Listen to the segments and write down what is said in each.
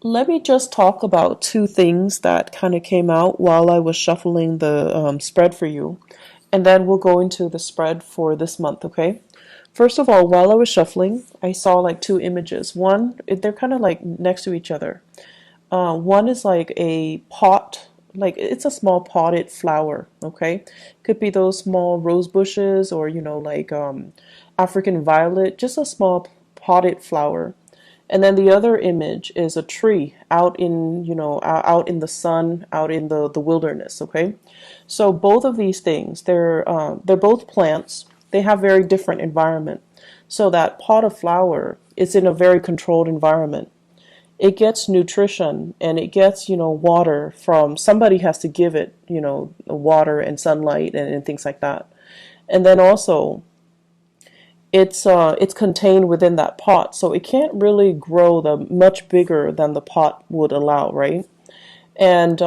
Let me just talk about two things that kind of came out while I was shuffling the spread for you, and then we'll go into the spread for this month, okay? First of all, while I was shuffling, I saw like two images. One, they're kind of like next to each other. One is like a pot, like it's a small potted flower, okay? Could be those small rose bushes or, like African violet, just a small potted flower. And then the other image is a tree out in, out in the sun, out in the wilderness, okay? So both of these things, they're both plants. They have very different environment. So that pot of flower is in a very controlled environment. It gets nutrition and it gets, water from somebody has to give it, water and sunlight and things like that. And then also it's contained within that pot, so it can't really grow the much bigger than the pot would allow, right? And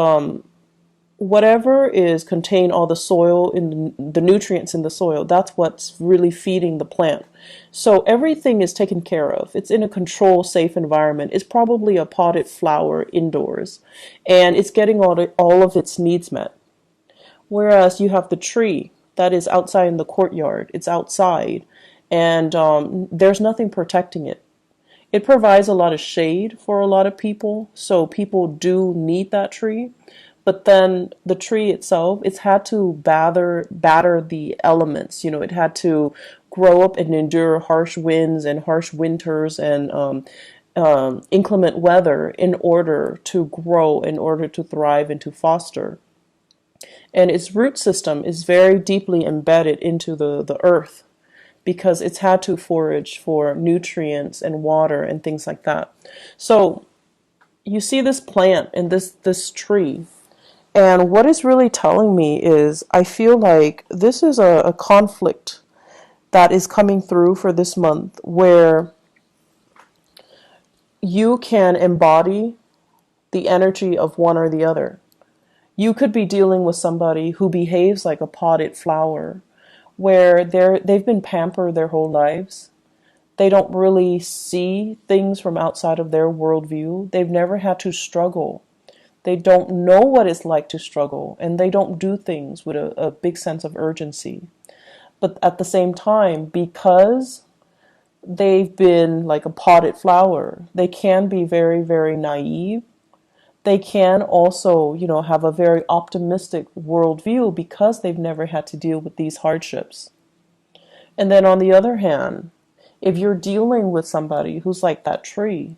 whatever is contained, all the soil in the nutrients in the soil, that's what's really feeding the plant. So everything is taken care of. It's in a controlled, safe environment. It's probably a potted flower indoors, and it's getting all of its needs met. Whereas you have the tree that is outside in the courtyard. It's outside, and there's nothing protecting it. It provides a lot of shade for a lot of people, so people do need that tree. But then the tree itself, it's had to batter the elements. It had to grow up and endure harsh winds and harsh winters and inclement weather in order to grow, in order to thrive and to foster. And its root system is very deeply embedded into the earth because it's had to forage for nutrients and water and things like that. So you see this plant and this tree, and what it's really telling me is I feel like this is a conflict that is coming through for this month where you can embody the energy of one or the other. You could be dealing with somebody who behaves like a potted flower, where they've been pampered their whole lives. They don't really see things from outside of their worldview. They've never had to struggle. They don't know what it's like to struggle, and they don't do things with a big sense of urgency. But at the same time, because they've been like a potted flower, they can be very, very naive. They can also, have a very optimistic worldview because they've never had to deal with these hardships. And then on the other hand, if you're dealing with somebody who's like that tree,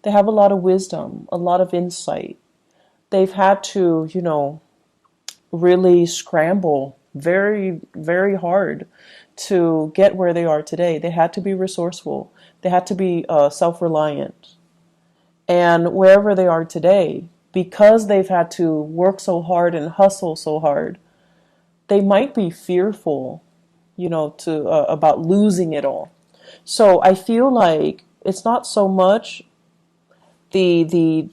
they have a lot of wisdom, a lot of insight. They've had to, really scramble very, very hard to get where they are today. They had to be resourceful. They had to be self-reliant. And wherever they are today, because they've had to work so hard and hustle so hard, they might be fearful, to about losing it all. So I feel like it's not so much the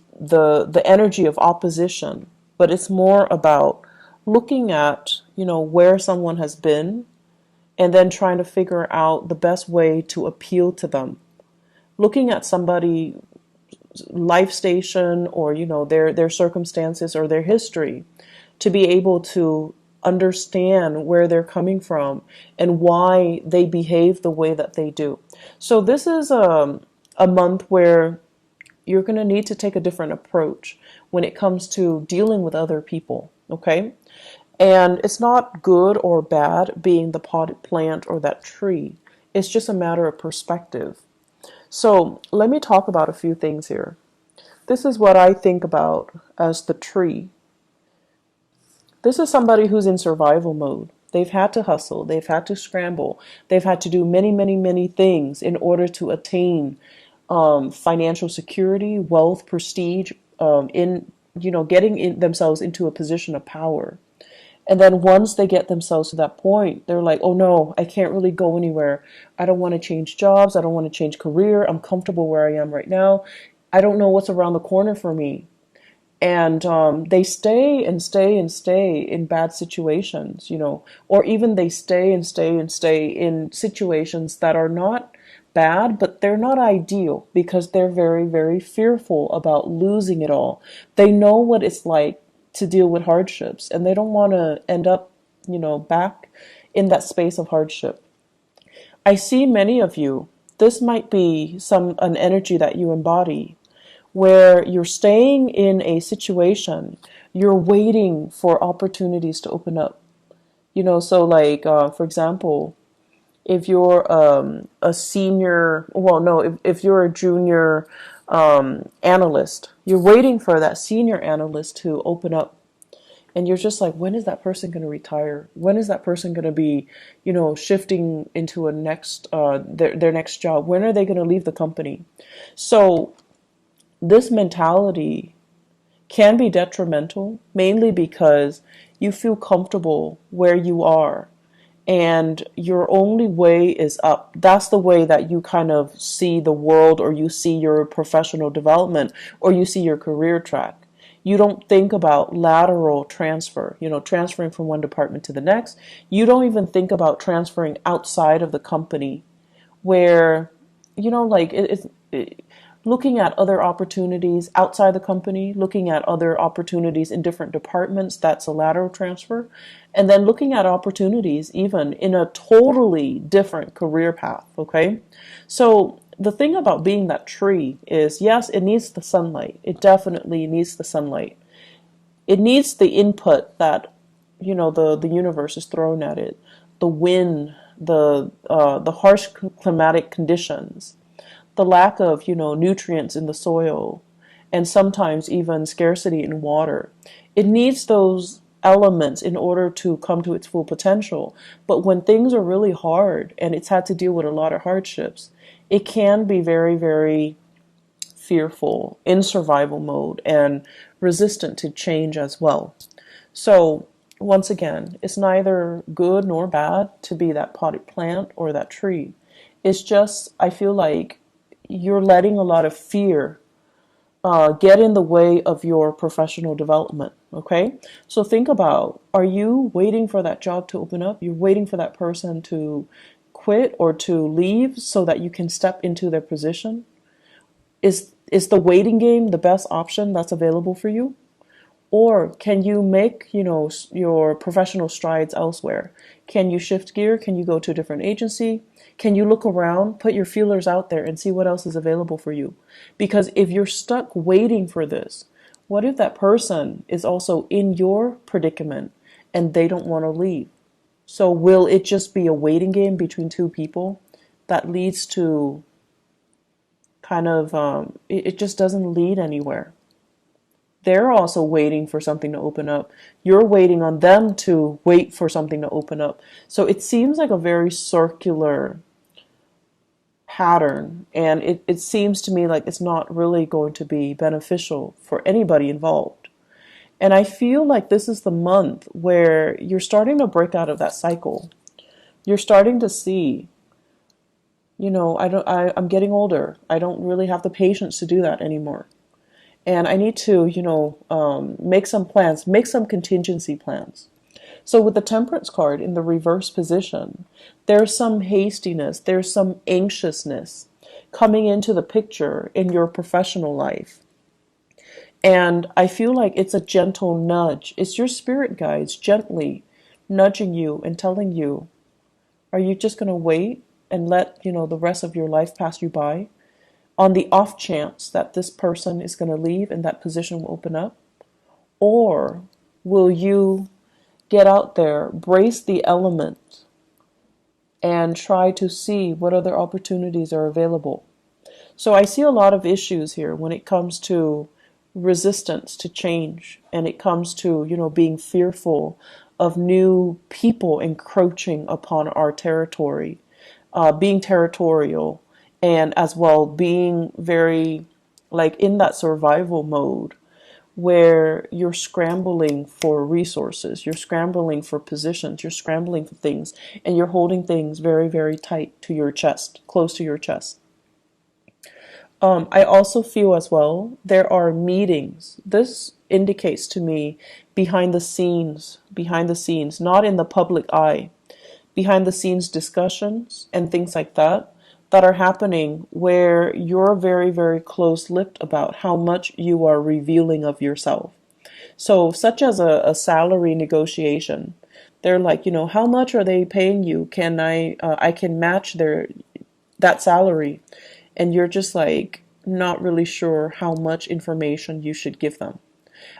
energy of opposition, but it's more about looking at, where someone has been and then trying to figure out the best way to appeal to them. Looking at somebody life station or their circumstances or their history to be able to understand where they're coming from and why they behave the way that they do. So this is a month where you're going to need to take a different approach when it comes to dealing with other people, okay? And it's not good or bad being the potted plant or that tree. It's just a matter of perspective. So let me talk about a few things here. This is what I think about as the tree. This is somebody who's in survival mode. They've had to hustle, they've had to scramble, they've had to do many, many, many things in order to attain financial security, wealth, prestige, in getting themselves into a position of power. And then once they get themselves to that point, they're like, oh no, I can't really go anywhere. I don't want to change jobs. I don't want to change career. I'm comfortable where I am right now. I don't know what's around the corner for me. And they stay and stay and stay in bad situations, or even they stay and stay and stay in situations that are not bad, but they're not ideal because they're very, very fearful about losing it all. They know what it's like to deal with hardships, and they don't want to end up, back in that space of hardship. I see many of you, this might be an energy that you embody, where you're staying in a situation, you're waiting for opportunities to open up. So like, for example, if you're a senior, well, no, if you're a junior analyst, you're waiting for that senior analyst to open up. And you're just like, when is that person going to retire? When is that person going to be, shifting into their next job? When are they going to leave the company? So this mentality can be detrimental, mainly because you feel comfortable where you are and your only way is up. That's the way that you kind of see the world, or you see your professional development, or you see your career track. You don't think about lateral transfer, transferring from one department to the next. You don't even think about transferring outside of the company where, like looking at other opportunities outside the company, looking at other opportunities in different departments, that's a lateral transfer. And then looking at opportunities even in a totally different career path, okay? So the thing about being that tree is, yes, it needs the sunlight. It definitely needs the sunlight. It needs the input that, the universe is throwing at it. The wind, the harsh climatic conditions, the lack of, nutrients in the soil, and sometimes even scarcity in water. It needs those elements in order to come to its full potential. But when things are really hard and it's had to deal with a lot of hardships, it can be very, very fearful, in survival mode, and resistant to change as well. So once again, it's neither good nor bad to be that potted plant or that tree. It's just, I feel like you're letting a lot of fear get in the way of your professional development. Okay, so think about, are you waiting for that job to open up? You're waiting for that person to quit or to leave so that you can step into their position? Is the waiting game the best option that's available for you? Or can you make, your professional strides elsewhere? Can you shift gear? Can you go to a different agency? Can you look around, put your feelers out there and see what else is available for you? Because if you're stuck waiting for this, what if that person is also in your predicament and they don't want to leave? So will it just be a waiting game between two people that leads to kind of, it just doesn't lead anywhere? They're also waiting for something to open up. You're waiting on them to wait for something to open up. So it seems like a very circular pattern, and it seems to me like it's not really going to be beneficial for anybody involved. And I feel like this is the month where you're starting to break out of that cycle. You're starting to see, I'm getting older. I don't really have the patience to do that anymore. And I need to, make some plans, make some contingency plans. So with the Temperance card in the reverse position, there's some hastiness, there's some anxiousness coming into the picture in your professional life. And I feel like it's a gentle nudge. It's your spirit guides gently nudging you and telling you, are you just going to wait and let, the rest of your life pass you by on the off chance that this person is going to leave and that position will open up? Or will you get out there, brace the element, and try to see what other opportunities are available? So I see a lot of issues here when it comes to resistance to change, and it comes to, being fearful of new people encroaching upon our territory, being territorial, and as well being very like in that survival mode where you're scrambling for resources, you're scrambling for positions, you're scrambling for things, and you're holding things very, very tight to your chest, close to your chest. I also feel as well there are meetings. This indicates to me behind the scenes, not in the public eye, behind the scenes discussions and things like that. that are happening where you're very, very close-lipped about how much you are revealing of yourself. So, such as a salary negotiation, they're like, how much are they paying you? Can I can match that salary, and you're just like not really sure how much information you should give them.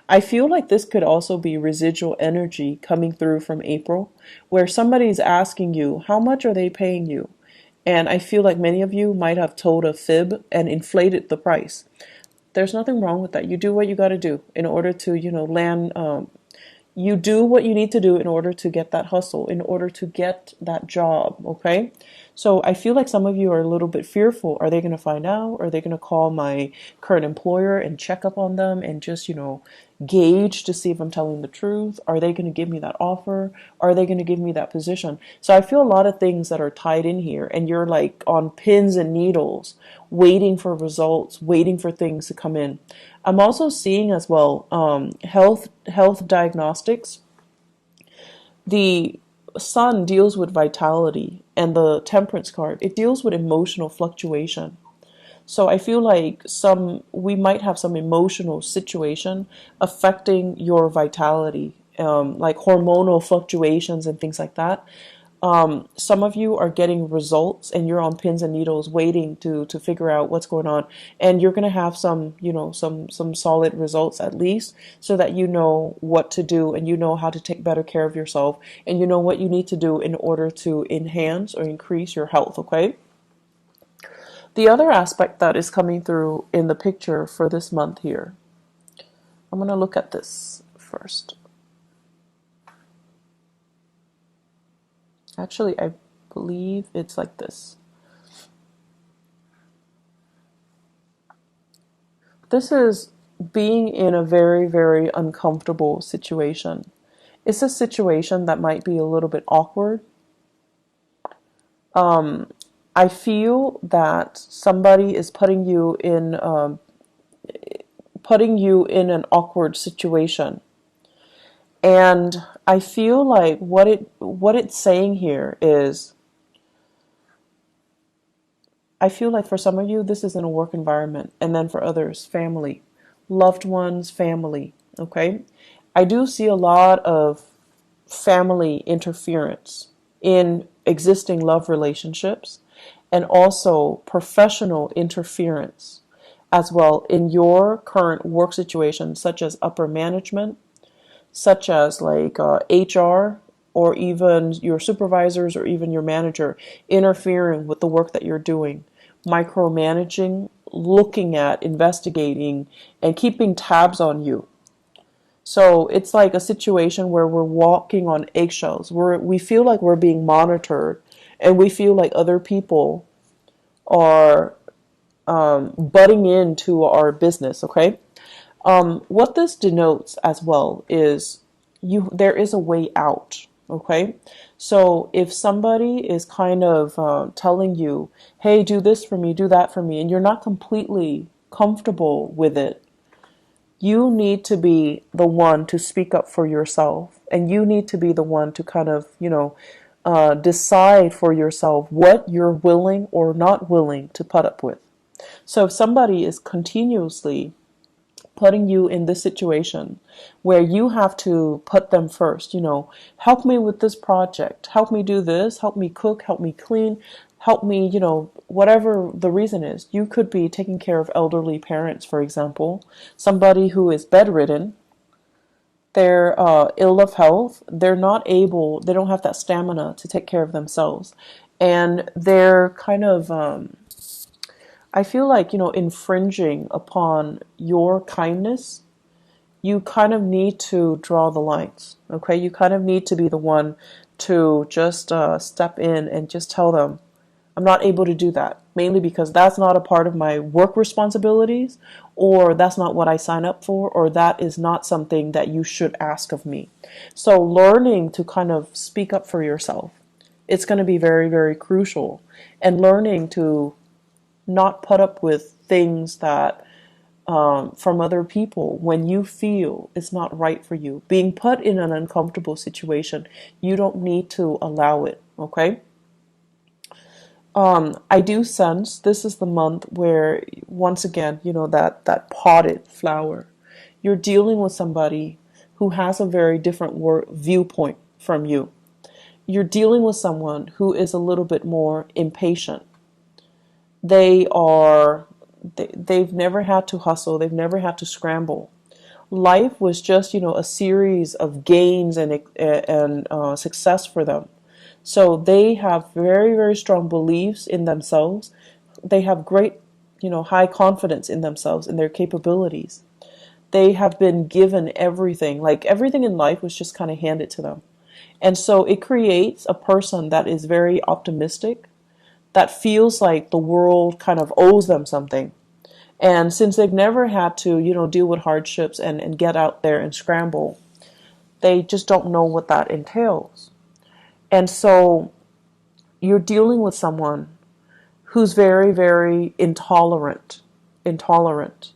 I feel like this could also be residual energy coming through from April, where somebody's asking you, how much are they paying you? And I feel like many of you might have told a fib and inflated the price. There's nothing wrong with that. You do what you got to do in order to, land. You do what you need to do in order to get that hustle, in order to get that job, okay? So I feel like some of you are a little bit fearful. Are they going to find out? Are they going to call my current employer and check up on them and just, gauge to see if I'm telling the truth? Are they going to give me that offer? Are they going to give me that position? So I feel a lot of things that are tied in here, and you're like on pins and needles, waiting for results, waiting for things to come in. I'm also seeing as well health diagnostics. The sun deals with vitality, and the temperance card, it deals with emotional fluctuation. So I feel like we might have some emotional situation affecting your vitality, like hormonal fluctuations and things like that. Some of you are getting results and you're on pins and needles waiting to figure out what's going on, and you're going to have some solid results at least, so that you know what to do and you know how to take better care of yourself, and you know what you need to do in order to enhance or increase your health, okay? The other aspect that is coming through in the picture for this month here, I'm going to look at this first. Actually, I believe it's like this. This is being in a very, very uncomfortable situation. It's a situation that might be a little bit awkward. I feel that somebody is putting you in an awkward situation. And I feel like what it's saying here is, I feel like for some of you, this is in a work environment, and then for others, family, loved ones, family, okay? I do see a lot of family interference in existing love relationships, and also professional interference as well in your current work situation, such as upper management, such as like HR, or even your supervisors or even your manager interfering with the work that you're doing, micromanaging, looking at, investigating, and keeping tabs on you. So it's like a situation where we're walking on eggshells. We feel like we're being monitored, and we feel like other people are butting into our business, okay? What this denotes as well is there is a way out, okay? So if somebody is kind of telling you, hey, do this for me, do that for me, and you're not completely comfortable with it, you need to be the one to speak up for yourself, and you need to be the one to kind of, decide for yourself what you're willing or not willing to put up with. So if somebody is continuously putting you in this situation where you have to put them first, help me with this project, help me do this, help me cook, help me clean, help me, whatever the reason is. You could be taking care of elderly parents, for example, somebody who is bedridden, they're ill of health, they don't have that stamina to take care of themselves, and they're kind of I feel like, infringing upon your kindness. You kind of need to draw the lines, okay? You kind of need to be the one to just step in and just tell them, I'm not able to do that, mainly because that's not a part of my work responsibilities, or that's not what I sign up for, or that is not something that you should ask of me. So learning to kind of speak up for yourself, it's going to be very, very crucial. And learning to not put up with things that from other people when you feel it's not right for you. Being put in an uncomfortable situation, you don't need to allow it, okay? I do sense this is the month where, once again, that potted flower, you're dealing with somebody who has a very different viewpoint from you. You're dealing with someone who is a little bit more impatient. They are, they've never had to hustle. They've never had to scramble. Life was just, a series of gains and success for them. So they have very, very strong beliefs in themselves. They have great, high confidence in themselves and their capabilities. They have been given everything, like everything in life was just kind of handed to them. And so it creates a person that is very optimistic, that feels like the world kind of owes them something. And since they've never had to, deal with hardships and get out there and scramble, they just don't know what that entails. And so you're dealing with someone who's very, very intolerant. Intolerant.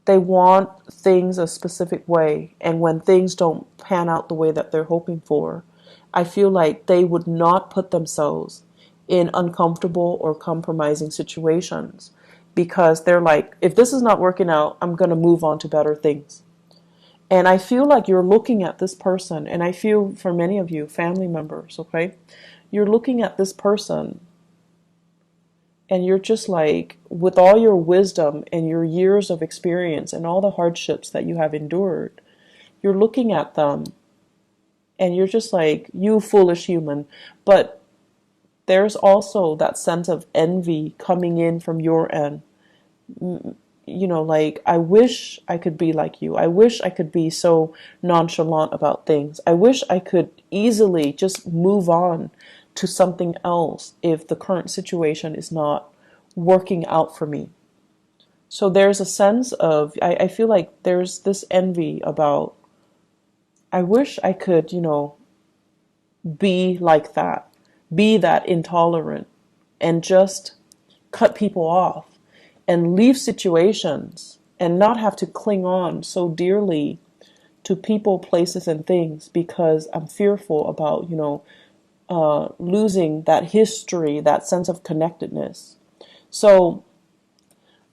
They want things a specific way, and when things don't pan out the way that they're hoping for, I feel like they would not put themselves in uncomfortable or compromising situations, because they're like, if this is not working out, I'm going to move on to better things. And I feel like you're looking at this person, and I feel for many of you, family members, okay, you're looking at this person and you're just like, with all your wisdom and your years of experience and all the hardships that you have endured, you're looking at them and you're just like, you foolish human. But there's also that sense of envy coming in from your end. Like, I wish I could be like you. I wish I could be so nonchalant about things. I wish I could easily just move on to something else if the current situation is not working out for me. So there's a sense of, I feel like there's this envy about, I wish I could, be like that, be that intolerant, and just cut people off and leave situations and not have to cling on so dearly to people, places, and things because I'm fearful about, losing that history, that sense of connectedness. So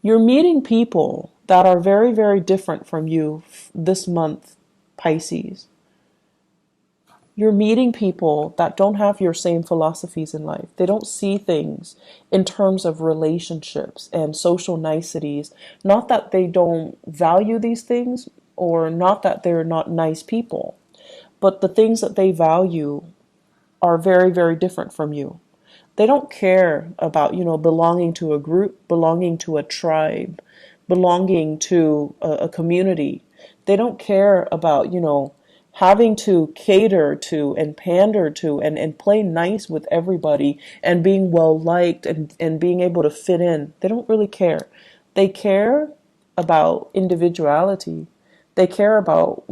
you're meeting people that are very, very different from you this month, Pisces. You're meeting people that don't have your same philosophies in life. They don't see things in terms of relationships and social niceties. Not that they don't value these things, or not that they're not nice people, but the things that they value are very, very different from you. They don't care about, belonging to a group, belonging to a tribe, belonging to a community. They don't care about, having to cater to and pander to and play nice with everybody and being well liked and being able to fit in. They don't really care. They care about individuality. They care about,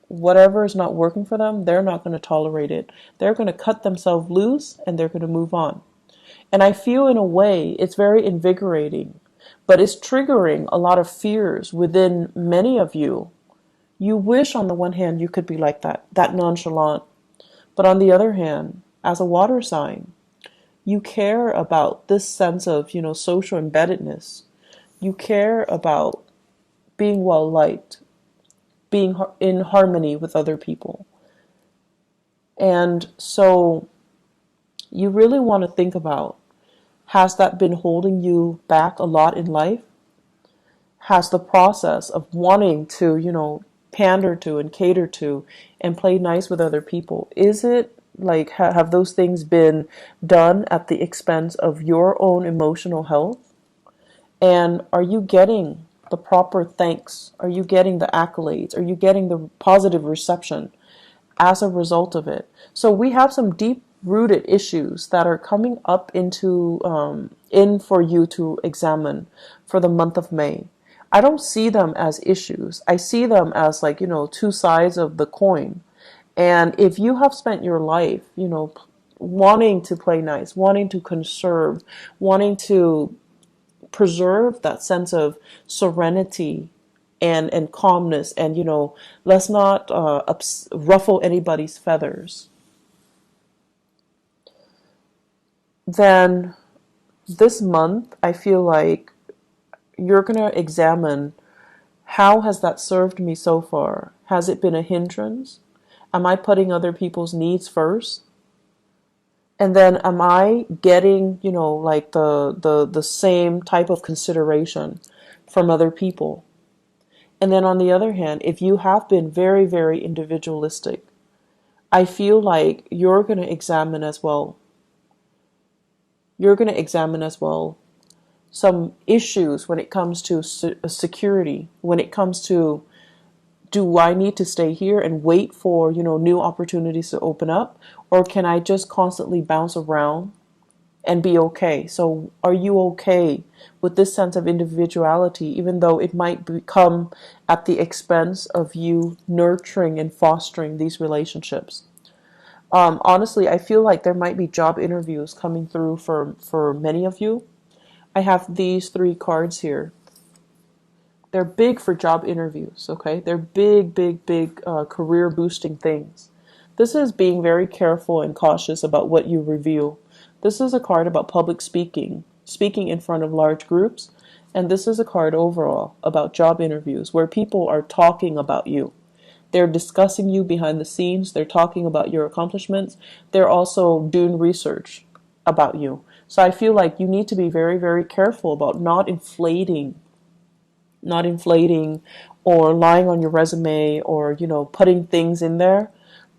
whatever is not working for them, they're not going to tolerate it. They're going to cut themselves loose and they're going to move on. And I feel in a way it's very invigorating, but it's triggering a lot of fears within many of you. You wish on the one hand you could be like that nonchalant. But on the other hand, as a water sign, you care about this sense of, social embeddedness. You care about being well liked, being in harmony with other people. And so you really want to think about, has that been holding you back a lot in life? Has the process of wanting to, pander to and cater to and play nice with other people, is it like, have those things been done at the expense of your own emotional health? And are you getting the proper thanks? Are you getting the accolades? Are you getting the positive reception as a result of it? So we have some deep rooted issues that are coming up in for you to examine for the month of May. I don't see them as issues. I see them as like, two sides of the coin. And if you have spent your life, wanting to play nice, wanting to conserve, wanting to preserve that sense of serenity and calmness, and let's not ruffle anybody's feathers, then This month, I feel like you're going to examine, how has that served me so far? Has it been a hindrance? Am I putting other people's needs first? And then am I getting, like the same type of consideration from other people? And then on the other hand, if you have been very, very individualistic, I feel like you're going to examine as well. You're going to examine as well some issues when it comes to security, when it comes to, do I need to stay here and wait for, new opportunities to open up? Or can I just constantly bounce around and be okay? So are you okay with this sense of individuality, even though it might become at the expense of you nurturing and fostering these relationships? Honestly, I feel like there might be job interviews coming through for many of you. I have these three cards here. They're big for job interviews, okay? They're big, big, big career boosting things. This is being very careful and cautious about what you reveal. This is a card about public speaking, speaking in front of large groups. And this is a card overall about job interviews where people are talking about you. They're discussing you behind the scenes. They're talking about your accomplishments. They're also doing research about you. So I feel like you need to be very, very careful about not inflating or lying on your resume, or putting things in there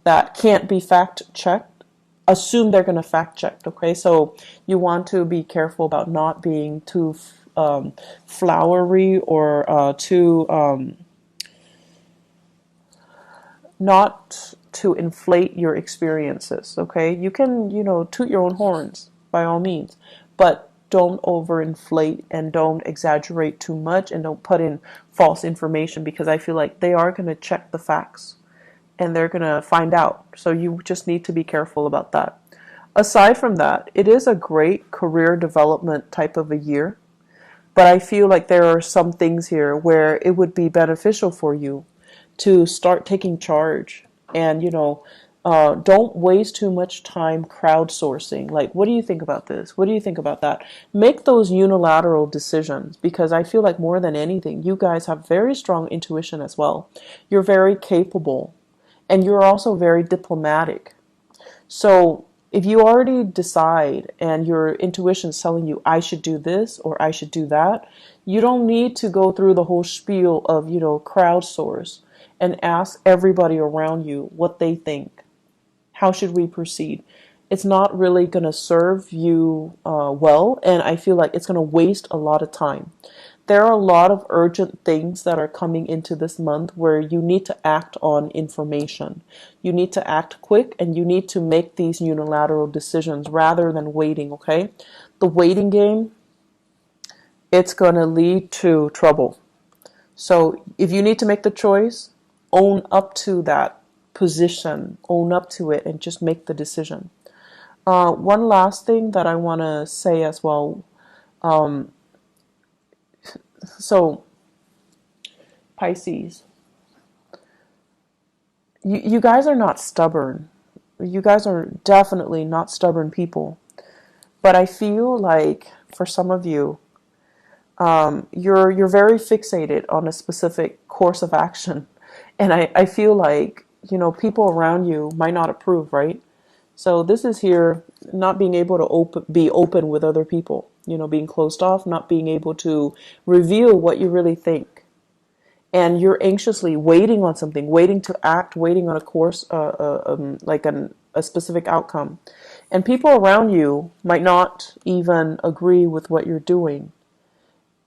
that can't be fact checked. Assume they're going to fact check. Okay, so you want to be careful about not being too flowery, or too not to inflate your experiences. Okay, you can toot your own horns by all means, but don't overinflate and don't exaggerate too much, and don't put in false information, because I feel like they are going to check the facts and they're going to find out. So you just need to be careful about that. Aside from that, it is a great career development type of a year, but I feel like there are some things here where it would be beneficial for you to start taking charge, and don't waste too much time crowdsourcing. Like, what do you think about this? What do you think about that? Make those unilateral decisions, because I feel like more than anything, you guys have very strong intuition as well. You're very capable, and you're also very diplomatic. So if you already decide and your intuition is telling you, I should do this or I should do that, you don't need to go through the whole spiel of, crowdsource and ask everybody around you what they think. How should we proceed? It's not really going to serve you well, and I feel like it's going to waste a lot of time. There are a lot of urgent things that are coming into this month where you need to act on information. You need to act quick, and you need to make these unilateral decisions rather than waiting, okay? The waiting game, it's going to lead to trouble. So if you need to make the choice, own up to that position, own up to it, and just make the decision. One last thing that I want to say as well. So, Pisces, you guys are not stubborn. You guys are definitely not stubborn people. But I feel like for some of you, you're very fixated on a specific course of action. And I feel like, people around you might not approve, right? So this is here, not being able to be open with other people, being closed off, not being able to reveal what you really think. And you're anxiously waiting on something, waiting to act, waiting on a course, like a specific outcome. And people around you might not even agree with what you're doing.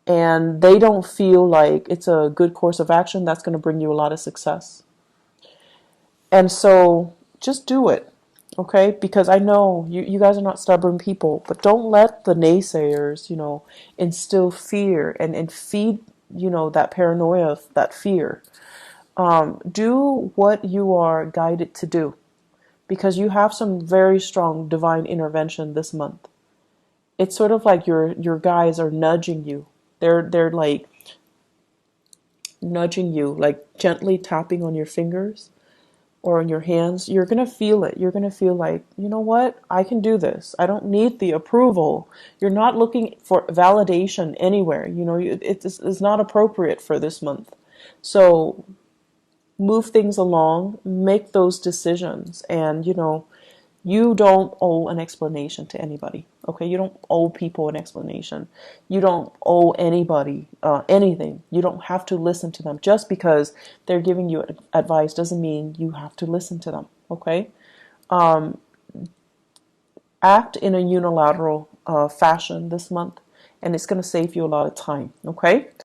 And they don't feel like it's a good course of action that's going to bring you a lot of success. And so just do it, okay? Because I know you guys are not stubborn people, but don't let the naysayers, instill fear and feed, that paranoia, that fear. Do what you are guided to do, because you have some very strong divine intervention this month. It's sort of like your guides are nudging you. They're like nudging you, like gently tapping on your fingers, or in your hands, you're going to feel it. You're going to feel like, you know what? I can do this. I don't need the approval. You're not looking for validation anywhere. You know, it's not appropriate for this month. So move things along, make those decisions, and, you know, you don't owe an explanation to anybody. Okay, you don't owe people an explanation. You don't owe anybody anything. You don't have to listen to them. Just because they're giving you advice doesn't mean you have to listen to them. Okay, act in a unilateral fashion this month, and it's going to save you a lot of time. Okay,